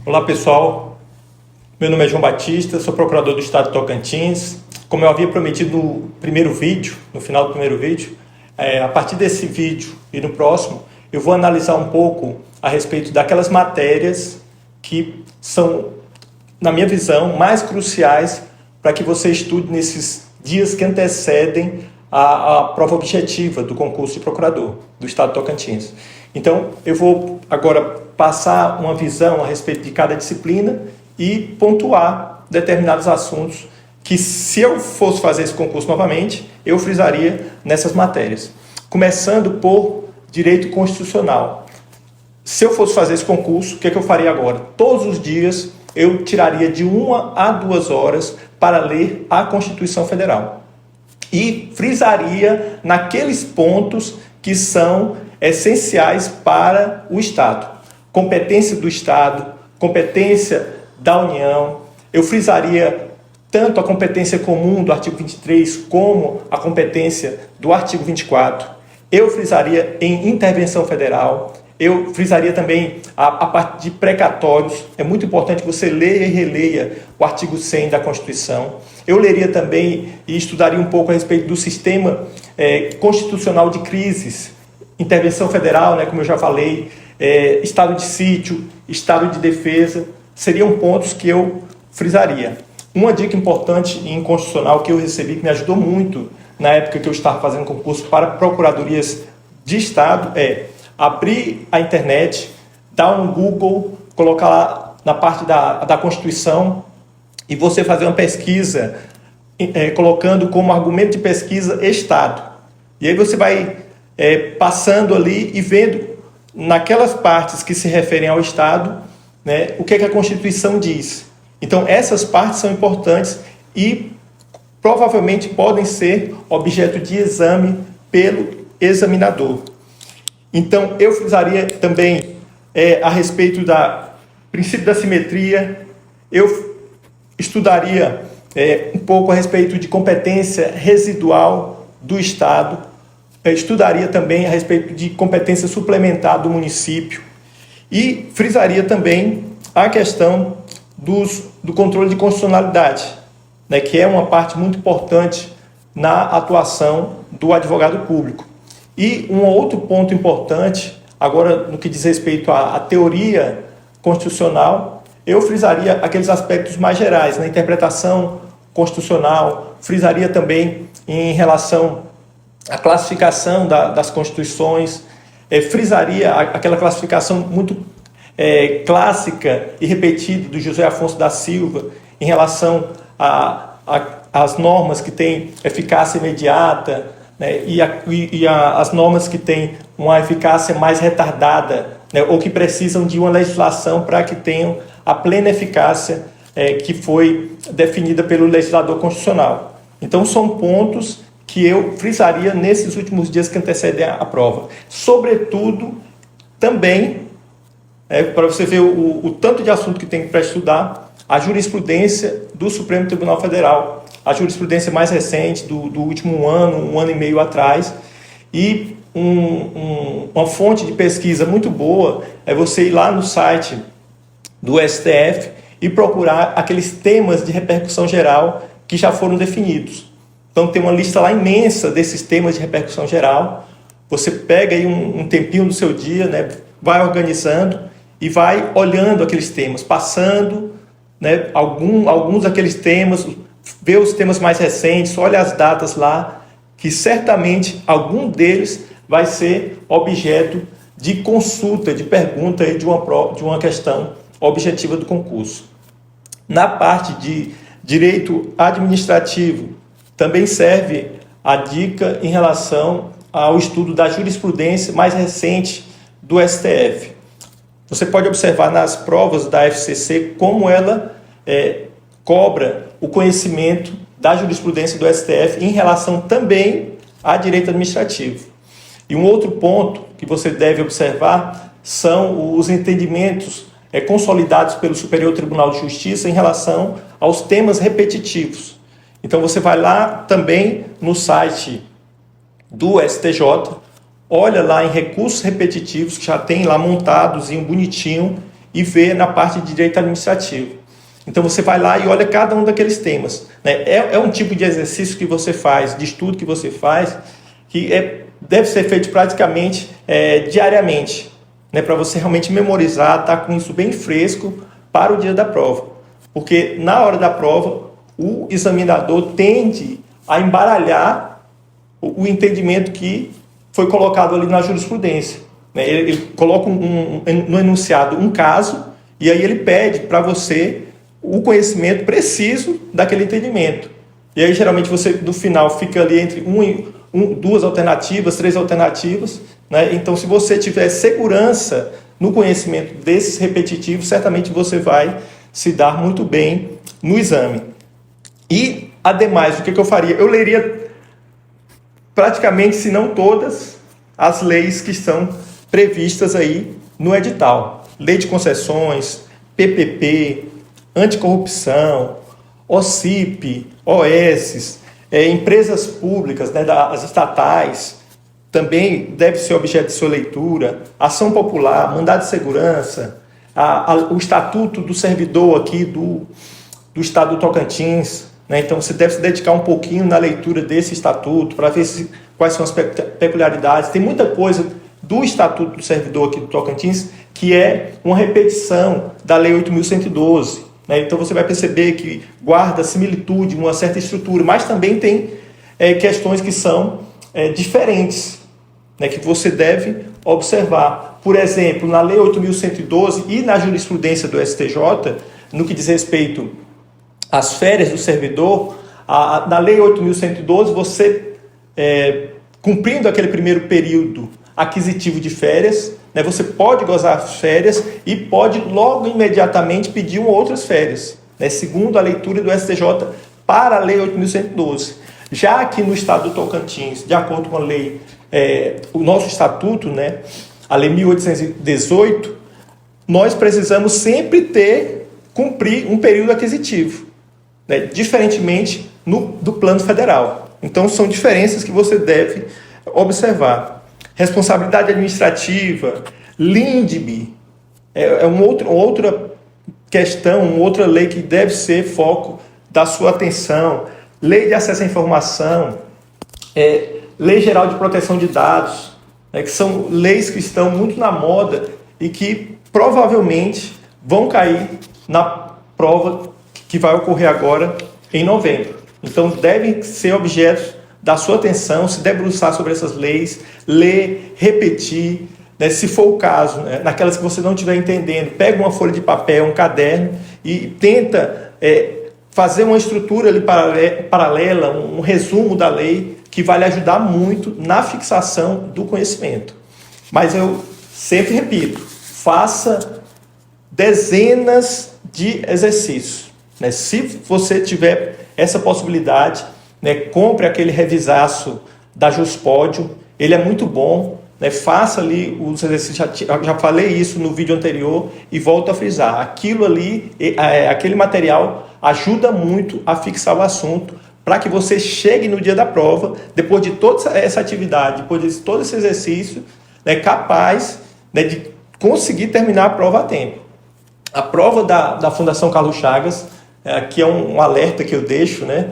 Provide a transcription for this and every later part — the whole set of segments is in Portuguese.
Olá pessoal, meu nome é João Batista, sou procurador do Estado de Tocantins. Como eu havia prometido no primeiro vídeo, no final do primeiro vídeo, a partir desse vídeo e no próximo, eu vou analisar um pouco a respeito daquelas matérias que são, na minha visão, mais cruciais para que você estude nesses dias que antecedem a prova objetiva do concurso de procurador do Estado de Tocantins. Então, eu vou agora passar uma visão a respeito de cada disciplina e pontuar determinados assuntos que, se eu fosse fazer esse concurso novamente, eu frisaria nessas matérias. Começando por Direito Constitucional. Se eu fosse fazer esse concurso, o que eu faria agora? Todos os dias eu tiraria de 1 a 2 horas para ler a Constituição Federal. E frisaria naqueles pontos que são essenciais para o Estado. Competência do Estado, competência da União. Eu frisaria tanto a competência comum do artigo 23 como a competência do artigo 24. Eu frisaria em intervenção federal. Eu frisaria também a parte de precatórios. É muito importante que você leia e releia o artigo 100 da Constituição. Eu leria também e estudaria um pouco a respeito do sistema constitucional de crises. Intervenção federal, como eu já falei, estado de sítio, estado de defesa, seriam pontos que eu frisaria. Uma dica importante em constitucional que eu recebi, que me ajudou muito na época que eu estava fazendo concurso para procuradorias de Estado, é abrir a internet, dar um Google, colocar lá na parte da Constituição e você fazer uma pesquisa, colocando como argumento de pesquisa Estado. E aí você vai passando ali e vendo naquelas partes que se referem ao Estado, o que a Constituição diz. Então, essas partes são importantes e provavelmente podem ser objeto de exame pelo examinador. Então, eu frisaria também a respeito do princípio da simetria, eu estudaria um pouco a respeito de competência residual do Estado, estudaria também a respeito de competência suplementar do município e frisaria também a questão do controle de constitucionalidade, que é uma parte muito importante na atuação do advogado público. E um outro ponto importante, agora no que diz respeito à teoria constitucional, eu frisaria aqueles aspectos mais gerais, na interpretação constitucional, frisaria também em relação à classificação das constituições, frisaria aquela classificação muito clássica e repetida do José Afonso da Silva em relação às normas que têm eficácia imediata, e as normas que têm uma eficácia mais retardada, ou que precisam de uma legislação para que tenham a plena eficácia que foi definida pelo legislador constitucional. Então, são pontos que eu frisaria nesses últimos dias que antecedem a prova. Sobretudo, também, para você ver o tanto de assunto que tem para estudar, a jurisprudência do Supremo Tribunal Federal, a jurisprudência mais recente, do último ano, 1 ano e meio atrás, e uma fonte de pesquisa muito boa é você ir lá no site do STF e procurar aqueles temas de repercussão geral que já foram definidos. Então tem uma lista lá imensa desses temas de repercussão geral, você pega aí um tempinho do seu dia, vai organizando e vai olhando aqueles temas, passando alguns daqueles temas, vê os temas mais recentes, olha as datas lá, que certamente algum deles vai ser objeto de consulta, de pergunta de uma questão objetiva do concurso. Na parte de direito administrativo, também serve a dica em relação ao estudo da jurisprudência mais recente do STF. Você pode observar nas provas da FCC como ela cobra o conhecimento da jurisprudência do STF em relação também a direito administrativo. E um outro ponto que você deve observar são os entendimentos consolidados pelo Superior Tribunal de Justiça em relação aos temas repetitivos. Então você vai lá também no site do STJ, olha lá em recursos repetitivos que já tem lá montados em um bonitinho e vê na parte de direito administrativo. Então você vai lá e olha cada um daqueles temas, né? É um tipo de exercício que você faz, de estudo que você faz, que deve ser feito praticamente diariamente, né? Para você realmente memorizar, estar com isso bem fresco para o dia da prova. Porque na hora da prova, o examinador tende a embaralhar o entendimento que foi colocado ali na jurisprudência, né? Ele coloca no enunciado um caso e aí ele pede para você o conhecimento preciso daquele entendimento. E aí, geralmente, você, no final, fica ali entre duas alternativas, 3 alternativas, né? Então, se você tiver segurança no conhecimento desses repetitivos, certamente você vai se dar muito bem no exame. E, ademais, o que eu faria? Eu leria praticamente, se não todas, as leis que estão previstas aí no edital. Lei de concessões, PPP, anticorrupção, OCIP, OS, empresas públicas, né, as estatais, também deve ser objeto de sua leitura, ação popular, mandado de segurança, o estatuto do servidor aqui do estado do Tocantins, né? Então você deve se dedicar um pouquinho na leitura desse estatuto para ver quais são as peculiaridades. Tem muita coisa do estatuto do servidor aqui do Tocantins que é uma repetição da Lei 8.112. Então você vai perceber que guarda similitude, uma certa estrutura, mas também tem questões que são diferentes, né, que você deve observar. Por exemplo, na Lei 8.112 e na jurisprudência do STJ, no que diz respeito às férias do servidor, na Lei 8.112, você, cumprindo aquele primeiro período aquisitivo de férias, né, você pode gozar as férias e pode logo imediatamente pedir outras férias, né, segundo a leitura do STJ para a Lei 8.112. Já aqui no estado do Tocantins, de acordo com a lei, o nosso estatuto, né, a Lei 1.818, nós precisamos sempre cumprir um período aquisitivo, né, diferentemente do plano federal. Então são diferenças que você deve observar. Responsabilidade administrativa, LINDB, uma outra questão, uma outra lei que deve ser foco da sua atenção. Lei de acesso à informação, Lei Geral de Proteção de Dados, né, que são leis que estão muito na moda e que provavelmente vão cair na prova que vai ocorrer agora em novembro. Então devem ser objetos da sua atenção, se debruçar sobre essas leis, ler, repetir, né, se for o caso, né, naquelas que você não estiver entendendo, pega uma folha de papel, um caderno e tenta fazer uma estrutura ali paralela, um resumo da lei, que vai lhe ajudar muito na fixação do conhecimento. Mas eu sempre repito, faça dezenas de exercícios, né? Se você tiver essa possibilidade, né, compre aquele revisaço da Juspódio, ele é muito bom, né, faça ali os exercícios, já falei isso no vídeo anterior e volto a frisar, aquilo ali, aquele material ajuda muito a fixar o assunto para que você chegue no dia da prova, depois de toda essa atividade, depois de todo esse exercício, né, capaz, né, de conseguir terminar a prova a tempo. A prova da Fundação Carlos Chagas, aqui é um alerta que eu deixo, né,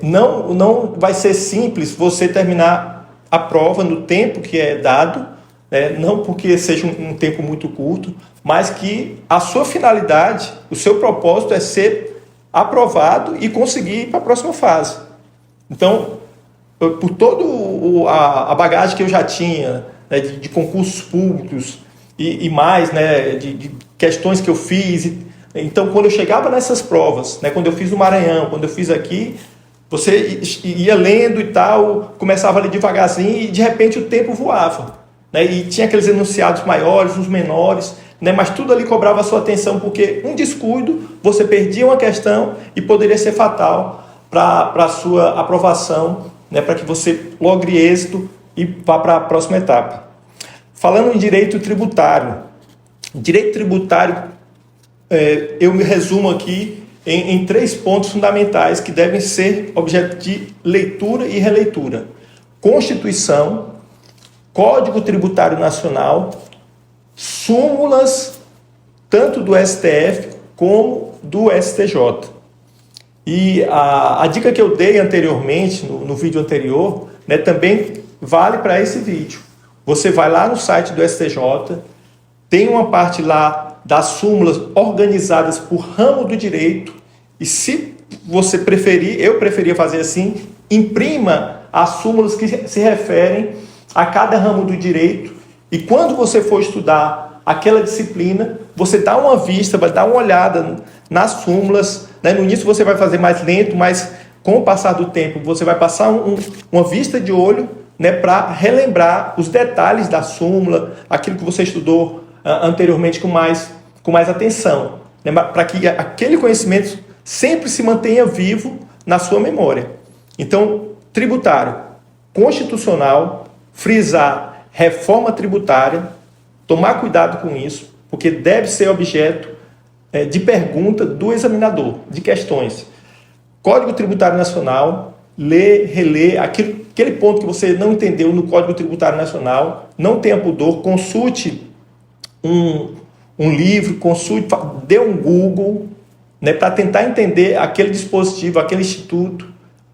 não vai ser simples você terminar a prova no tempo que é dado, né, não porque seja um tempo muito curto, mas que a sua finalidade, o seu propósito é ser aprovado e conseguir ir para a próxima fase. Então, por toda a bagagem que eu já tinha, né, de concursos públicos e mais, né, de questões que eu fiz, então quando eu chegava nessas provas, né, quando eu fiz no Maranhão, quando eu fiz aqui, você ia lendo e tal, começava ali devagarzinho e de repente o tempo voava, né, e tinha aqueles enunciados maiores, uns menores, né, mas tudo ali cobrava a sua atenção, porque um descuido, você perdia uma questão e poderia ser fatal para a sua aprovação, né, para que você logre êxito e vá para a próxima etapa. Falando em direito tributário, eu me resumo aqui em 3 pontos fundamentais que devem ser objeto de leitura e releitura: Constituição, Código Tributário Nacional, súmulas tanto do STF como do STJ. E a dica que eu dei anteriormente, no vídeo anterior, né, também vale para esse vídeo. Você vai lá no site do STJ, tem uma parte lá das súmulas organizadas por ramo do direito, e se você preferir, eu preferia fazer assim, imprima as súmulas que se referem a cada ramo do direito, e quando você for estudar aquela disciplina, você dá uma vista, vai dar uma olhada nas súmulas, né? No início você vai fazer mais lento, mas com o passar do tempo você vai passar uma vista de olho, né, para relembrar os detalhes da súmula, aquilo que você estudou anteriormente com mais atenção, né, para que aquele conhecimento sempre se mantenha vivo na sua memória. Então, tributário, constitucional, frisar reforma tributária, tomar cuidado com isso, porque deve ser objeto de pergunta do examinador, de questões. Código Tributário Nacional, ler, reler, aquele ponto que você não entendeu no Código Tributário Nacional, não tenha pudor, consulte um livro, dê um Google, né, para tentar entender aquele dispositivo, aquele instituto,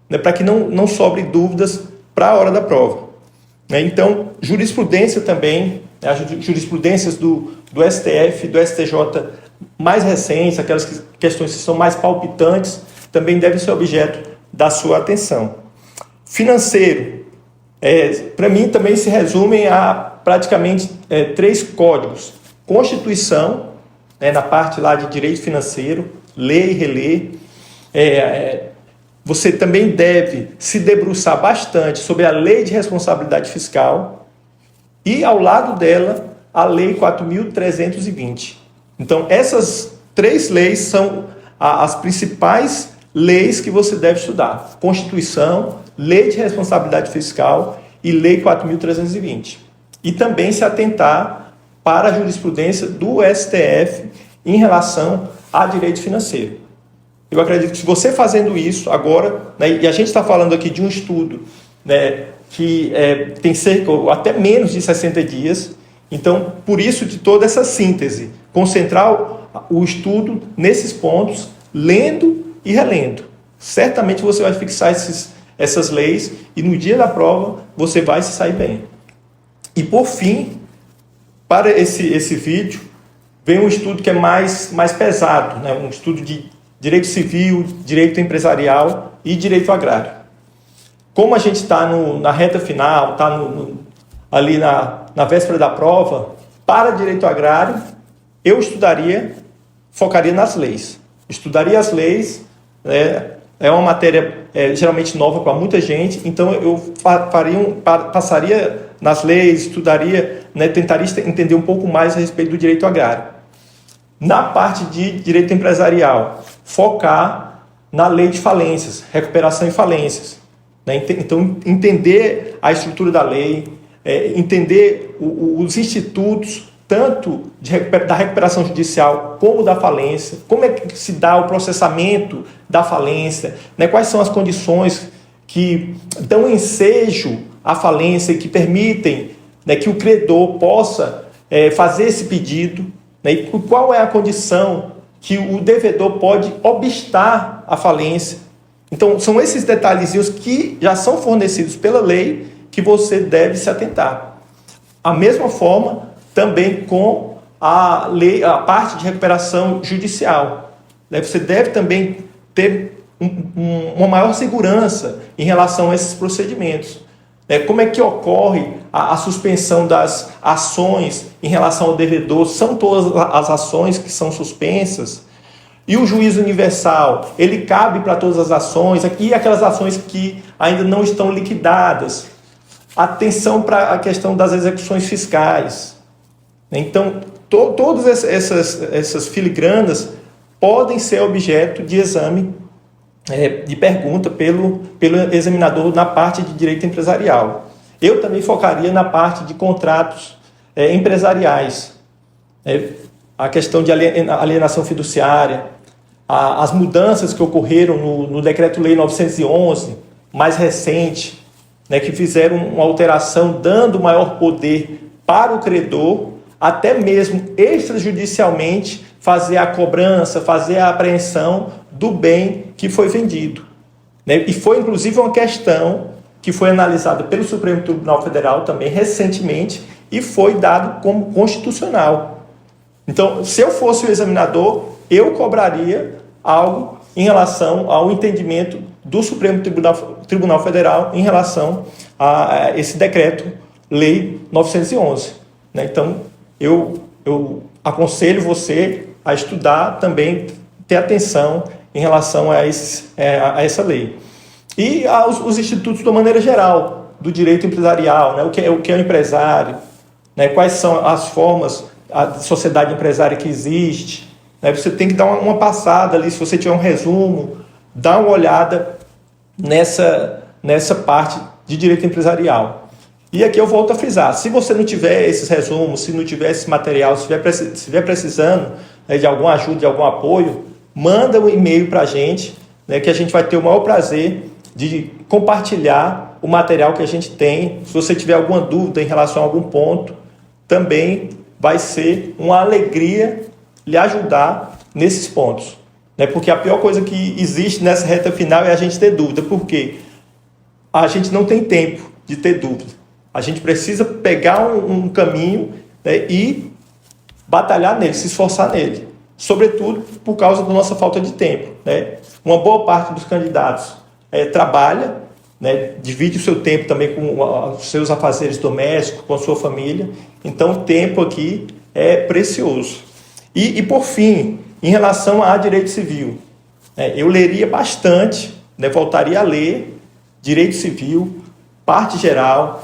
né, para que não sobre dúvidas para a hora da prova. Né? Então, jurisprudência também, as jurisprudências do STF, do STJ mais recentes, aquelas questões que são mais palpitantes, também devem ser objeto da sua atenção. Financeiro, para mim também se resumem a praticamente 3 códigos. Constituição, na parte lá de direito financeiro, ler e reler. Você também deve se debruçar bastante sobre a Lei de Responsabilidade Fiscal e, ao lado dela, a Lei 4.320. Então, essas 3 leis são as principais leis que você deve estudar. Constituição, Lei de Responsabilidade Fiscal e Lei 4.320. E também se atentar para a jurisprudência do STF em relação a direito financeiro. Eu acredito que se você fazendo isso agora, né, e a gente está falando aqui de um estudo, né, que tem cerca ou até menos de 60 dias, então, por isso de toda essa síntese, concentrar o estudo nesses pontos, lendo e relendo. Certamente você vai fixar essas leis e no dia da prova você vai se sair bem. E por fim, para esse vídeo, vem um estudo que é mais pesado, né? Um estudo de direito civil, direito empresarial e direito agrário. Como a gente está na reta final, está ali na véspera da prova, para direito agrário, eu focaria nas leis. Estudaria as leis, é uma matéria geralmente nova para muita gente, então eu passaria nas leis, estudaria, né, tentaria entender um pouco mais a respeito do direito agrário. Na parte de direito empresarial, focar na lei de falências, recuperação e falências. Né? Então, entender a estrutura da lei, entender os institutos, tanto da recuperação judicial como da falência, como é que se dá o processamento da falência, né? Quais são as condições que dão ensejo à falência e que permitem, né, que o credor possa fazer esse pedido, né? E qual é a condição que o devedor pode obstar a falência. Então, são esses detalhezinhos que já são fornecidos pela lei que você deve se atentar. A mesma forma, também com a parte de recuperação judicial. Você deve também ter uma maior segurança em relação a esses procedimentos. Como é que ocorre a suspensão das ações em relação ao devedor? São todas as ações que são suspensas? E o juízo universal, ele cabe para todas as ações, e aquelas ações que ainda não estão liquidadas. Atenção para a questão das execuções fiscais. Então, todas essas filigranas podem ser objeto de exame, de pergunta pelo examinador na parte de direito empresarial. Eu também focaria na parte de contratos empresariais. A questão de alienação fiduciária, as mudanças que ocorreram no Decreto-Lei 911, mais recente, né, que fizeram uma alteração dando maior poder para o credor até mesmo extrajudicialmente fazer a cobrança, fazer a apreensão do bem que foi vendido, né? E foi inclusive uma questão que foi analisada pelo Supremo Tribunal Federal também recentemente e foi dado como constitucional. Então, se eu fosse o examinador, eu cobraria algo em relação ao entendimento do Supremo Tribunal Federal em relação a esse decreto-lei 911. Né? Então, eu aconselho você a estudar também, ter atenção em relação a essa lei. E os institutos, de uma maneira geral, do direito empresarial, né? o que é o empresário, né? Quais são as formas, a sociedade empresária que existe. Né? Você tem que dar uma passada ali, se você tiver um resumo, dá uma olhada nessa parte de direito empresarial. E aqui eu volto a frisar, se você não tiver esses resumos, se não tiver esse material, se estiver precisando, né, de alguma ajuda, de algum apoio, manda um e-mail para a gente, né, que a gente vai ter o maior prazer de compartilhar o material que a gente tem. Se você tiver alguma dúvida em relação a algum ponto, também vai ser uma alegria lhe ajudar nesses pontos. Né? Porque a pior coisa que existe nessa reta final é a gente ter dúvida, porque a gente não tem tempo de ter dúvida. A gente precisa pegar um caminho, né, e batalhar nele, se esforçar nele. Sobretudo por causa da nossa falta de tempo. Né? Uma boa parte dos candidatos trabalha, né, divide o seu tempo também com os seus afazeres domésticos, com a sua família. Então, o tempo aqui é precioso. E por fim, em relação a direito civil, eu leria bastante, né, voltaria a ler direito civil, parte geral,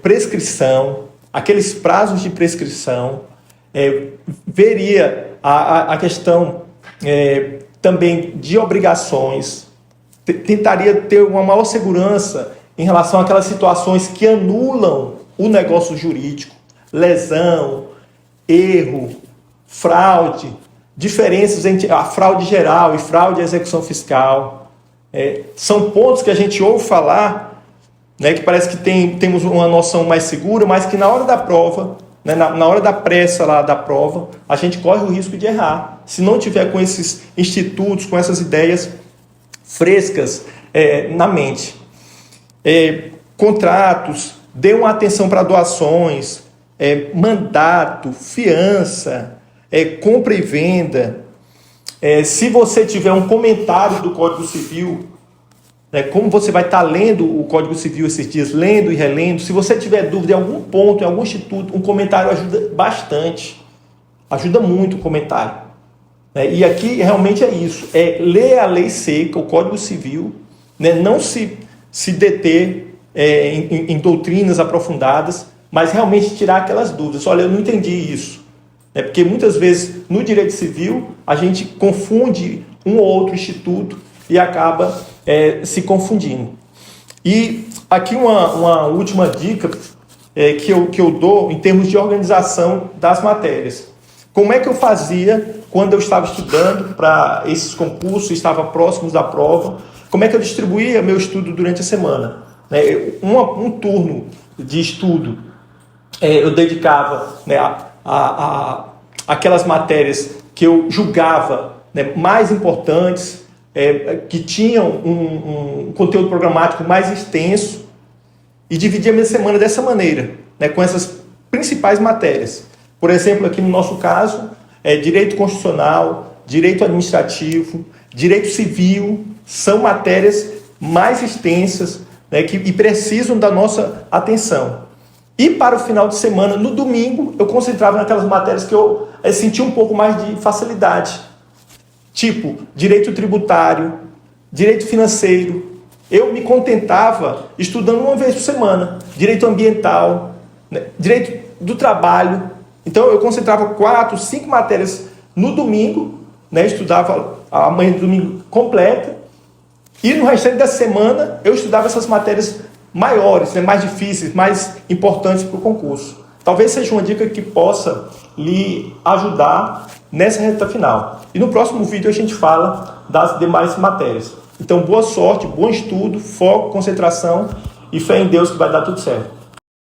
prescrição, aqueles prazos de prescrição, veria a questão também de obrigações, tentaria ter uma maior segurança em relação àquelas situações que anulam o negócio jurídico, lesão, erro, fraude, diferenças entre a fraude geral e fraude à execução fiscal. São pontos que a gente ouve falar, né, que parece que temos uma noção mais segura, mas que na hora da prova, né, na hora da pressa lá da prova, a gente corre o risco de errar. Se não tiver com esses institutos, com essas ideias frescas na mente. Contratos, dê uma atenção para doações, mandato, fiança, compra e venda. Se você tiver um comentário do Código Civil, né, como você vai estar lendo o Código Civil esses dias, lendo e relendo, se você tiver dúvida em algum ponto, em algum instituto, um comentário ajuda bastante. Ajuda muito o comentário. E aqui realmente é isso, ler a lei seca, o Código Civil, né, não se deter em doutrinas aprofundadas, mas realmente tirar aquelas dúvidas. Olha, eu não entendi isso. Porque muitas vezes no direito civil a gente confunde um ou outro instituto e acaba se confundindo. E aqui uma última dica que eu dou em termos de organização das matérias. Como é que eu fazia quando eu estava estudando para esses concursos, estava próximos da prova? Como é que eu distribuía meu estudo durante a semana? Um turno de estudo eu dedicava, né, a aquelas matérias que eu julgava, né, mais importantes, que tinham um conteúdo programático mais extenso, e dividia a minha semana dessa maneira, né, com essas principais matérias. Por exemplo, aqui no nosso caso, direito constitucional, direito administrativo, direito civil, são matérias mais extensas, né, e precisam da nossa atenção. E para o final de semana, no domingo, eu concentrava naquelas matérias que eu sentia um pouco mais de facilidade. Tipo, direito tributário, direito financeiro. Eu me contentava estudando uma vez por semana. Direito ambiental, né, direito do trabalho. Então, eu concentrava 4, 5 matérias no domingo, né, estudava a manhã do domingo completa, e no restante da semana eu estudava essas matérias maiores, né, mais difíceis, mais importantes para o concurso. Talvez seja uma dica que possa lhe ajudar nessa reta final. E no próximo vídeo a gente fala das demais matérias. Então, boa sorte, bom estudo, foco, concentração e fé em Deus que vai dar tudo certo.